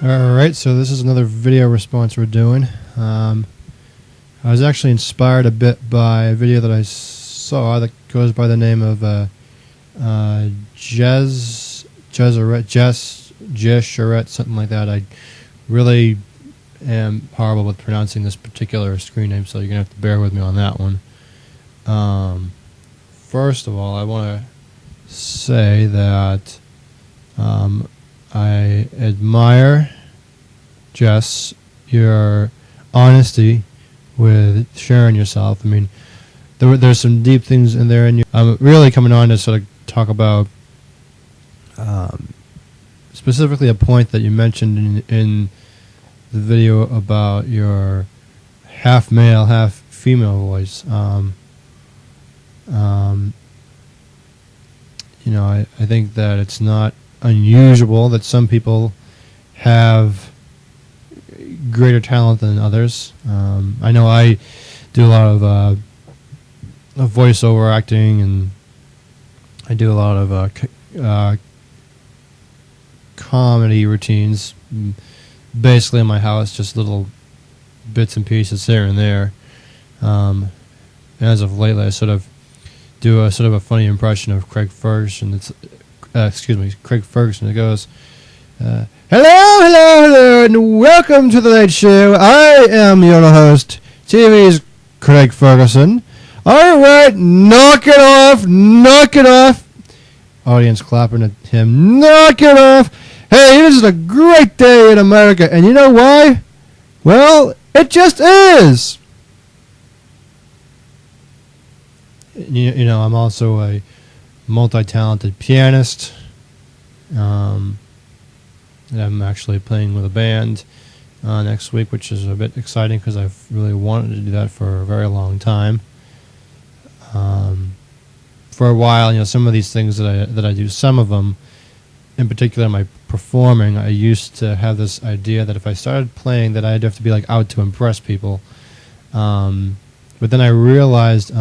Alright, so this is another video response we're doing. I was actually inspired a bit by a video that I saw that goes by the name of Jess, something like that. I really am horrible with pronouncing this particular screen name, so you're going to have to bear with me on that one. First of all, I want to say that I admire, Jess, your honesty with sharing yourself. I mean, there's some deep things in there, and I'm really coming on to sort of talk about specifically a point that you mentioned in the video about your half male, half female voice. I think that it's not unusual that some people have greater talent than others. I know I do a lot of voiceover acting, and I do a lot of comedy routines, basically in my house, just little bits and pieces here and there. And as of lately, I sort of do a sort of a funny impression of Craig Ferguson. It's Craig Ferguson. It goes, hello, and welcome to the Late Show. I am your host, TV's Craig Ferguson. All right, knock it off. Audience clapping at him. Knock it off. Hey, this is a great day in America, and you know why? Well, it just is. I'm also a multi-talented pianist. I'm actually playing with a band next week, which is a bit exciting because I've really wanted to do that for a very long time. For a while, some of these things that I do, some of them, in particular my performing, I used to have this idea that if I started playing that I'd have to be like out to impress people. But then I realized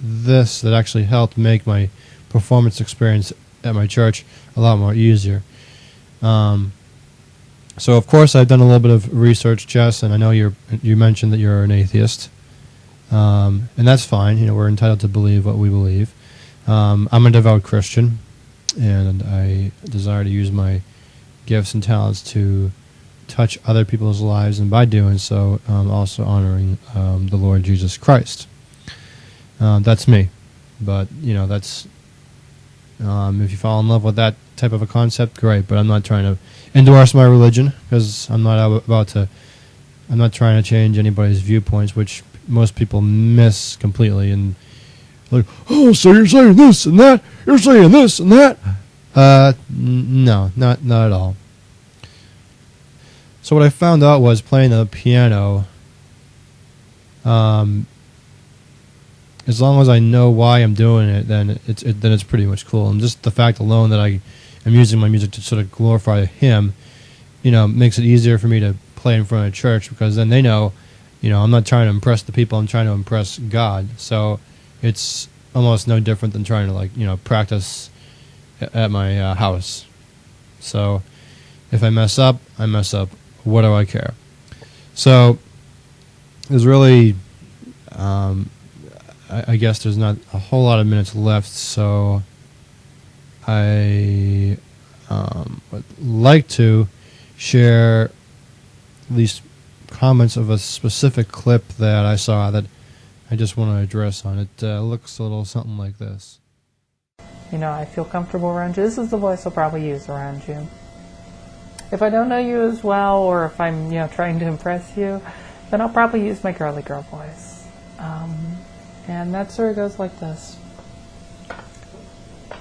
that actually helped make my performance experience at my church a lot more easier. So of course I've done a little bit of research, Jess, and I know you mentioned that you're an atheist, and that's fine. We're entitled to believe what we believe. I'm a devout Christian, and I desire to use my gifts and talents to touch other people's lives, and by doing so, also honoring the Lord Jesus Christ. That's me, but that's if you fall in love with that type of a concept, great. But I'm not trying to endorse my religion, because I'm not trying to change anybody's viewpoints, which most people miss completely. And like, oh, so you're saying this and that? You're saying this and that? No, not at all. So what I found out was playing the piano. As long as I know why I'm doing it, then it's pretty much cool. And just the fact alone that I am using my music to sort of glorify Him, makes it easier for me to play in front of church, because then they know, I'm not trying to impress the people, I'm trying to impress God. So it's almost no different than trying to practice at my house. So if I mess up, I mess up. What do I care? So there's really, I guess there's not a whole lot of minutes left, so I would like to share these comments of a specific clip that I saw that I just want to address on. It looks a little something like this. I feel comfortable around you. This is the voice I'll probably use around you. If I don't know you as well, or if I'm trying to impress you, then I'll probably use my girly girl voice. And that sort of goes like this.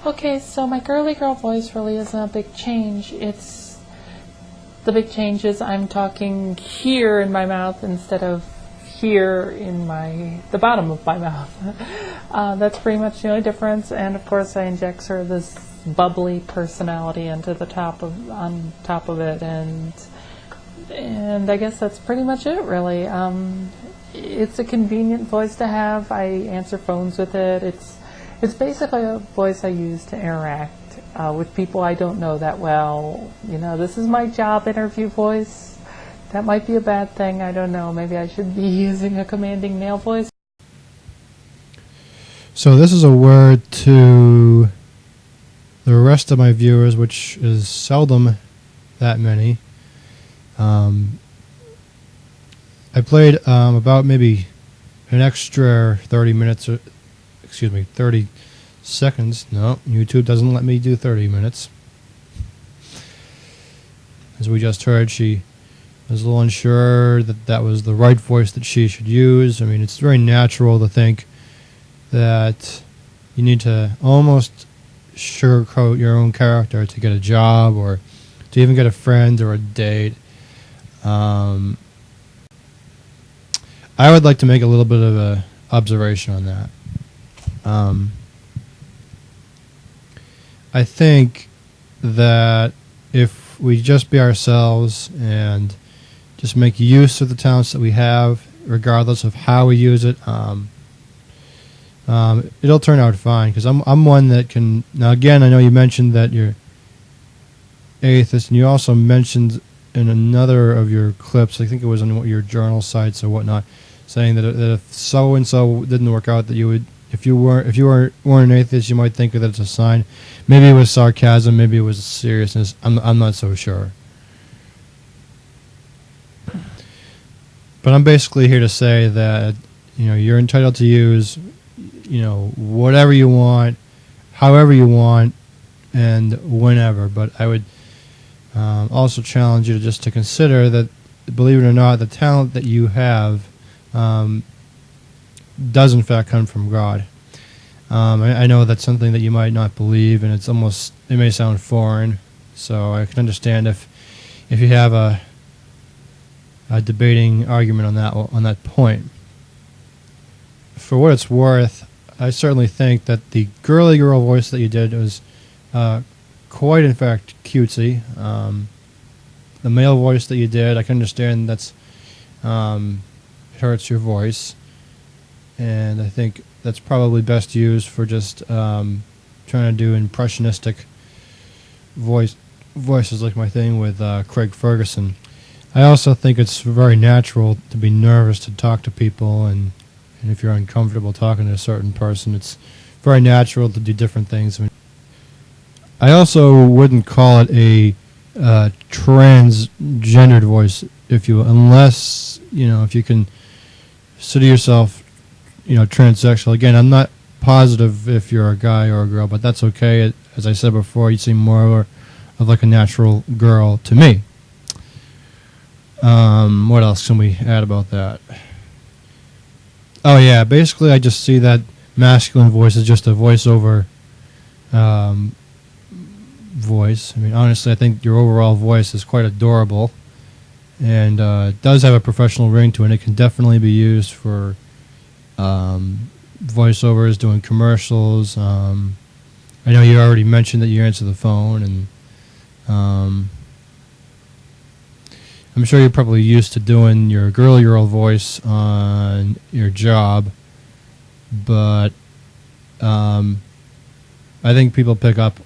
Okay, so my girly girl voice really isn't a big change. The big change is I'm talking here in my mouth instead of here in the bottom of my mouth. That's pretty much the only difference. And of course I inject sort of this bubbly personality on top of it, and I guess that's pretty much it, really. It's a convenient voice to have. I answer phones with it. It's basically a voice I use to interact with people I don't know that well. You know, this is my job interview voice. That might be a bad thing. I don't know. Maybe I should be using a commanding male voice. So this is a word to the rest of my viewers, which is seldom that many. I played about maybe an extra 30 minutes, or, excuse me, 30 seconds. No, YouTube doesn't let me do 30 minutes. As we just heard, she was a little unsure that that was the right voice that she should use. I mean, it's very natural to think that you need to almost sugarcoat your own character to get a job or to even get a friend or a date. I would like to make a little bit of a observation on that. I think that if we just be ourselves and just make use of the talents that we have, regardless of how we use it, it'll turn out fine. Because I'm one that can. Now, again, I know you mentioned that you're atheist, and you also mentioned in another of your clips, I think it was on your journal sites or whatnot, saying that if so and so didn't work out, that you would, if you weren't an atheist, you might think that it's a sign. Maybe it was sarcasm, maybe it was seriousness. I'm not so sure. But I'm basically here to say that you're entitled to use whatever you want, however you want, and whenever. But I would also challenge you to consider that, believe it or not, the talent that you have does in fact come from God. I know that's something that you might not believe, and it may sound foreign. So I can understand if you have a debating argument on that point. For what it's worth, I certainly think that the girly girl voice that you did was quite, in fact, cutesy. The male voice that you did, I can understand it hurts your voice, and I think that's probably best used for just trying to do impressionistic voices, like my thing with Craig Ferguson. I also think it's very natural to be nervous to talk to people, and if you're uncomfortable talking to a certain person, it's very natural to do different things. I also wouldn't call it a transgendered voice, unless if you can consider yourself transsexual. Again, I'm not positive if you're a guy or a girl, but that's okay. As I said before, you seem more of like a natural girl to me. What else can we add about that? Oh yeah, basically I just see that masculine voice is just a voiceover voice. I mean, honestly, I think your overall voice is quite adorable, and it does have a professional ring to it. It can definitely be used for voiceovers, doing commercials. I know you already mentioned that you answer the phone, and I'm sure you're probably used to doing your girly girl voice on your job, but I think people pick up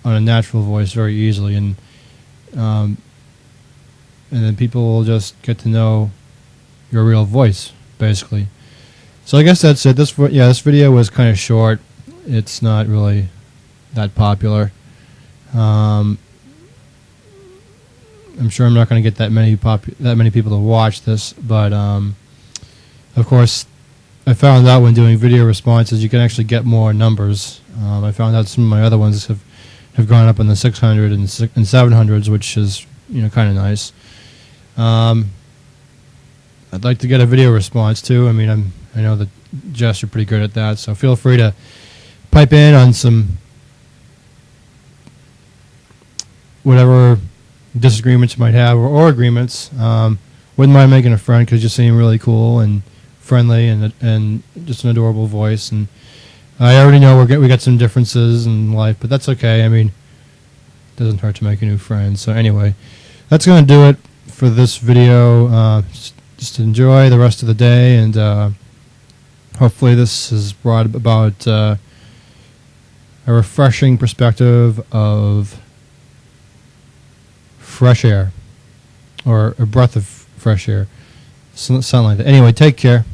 on a natural voice very easily, and then people will just get to know your real voice, basically. So I guess that's it. This video was kind of short. It's not really that popular. I'm sure I'm not going to get that many people to watch this, but of course, I found out when doing video responses you can actually get more numbers. I found out some of my other ones have gone up in the 600 and 700s, which is kind of nice. I'd like to get a video response too. I mean, I know that Jess, you're pretty good at that, so feel free to pipe in on some whatever disagreements you might have, or agreements. Wouldn't mind making a friend, because you seem really cool and friendly, and just an adorable voice. And I already know we got some differences in life, but that's okay. I mean, it doesn't hurt to make a new friend. So anyway, that's going to do it for this video. Just enjoy the rest of the day, and hopefully this has brought about a refreshing perspective of fresh air, or a breath of fresh air, something like that. Anyway, take care.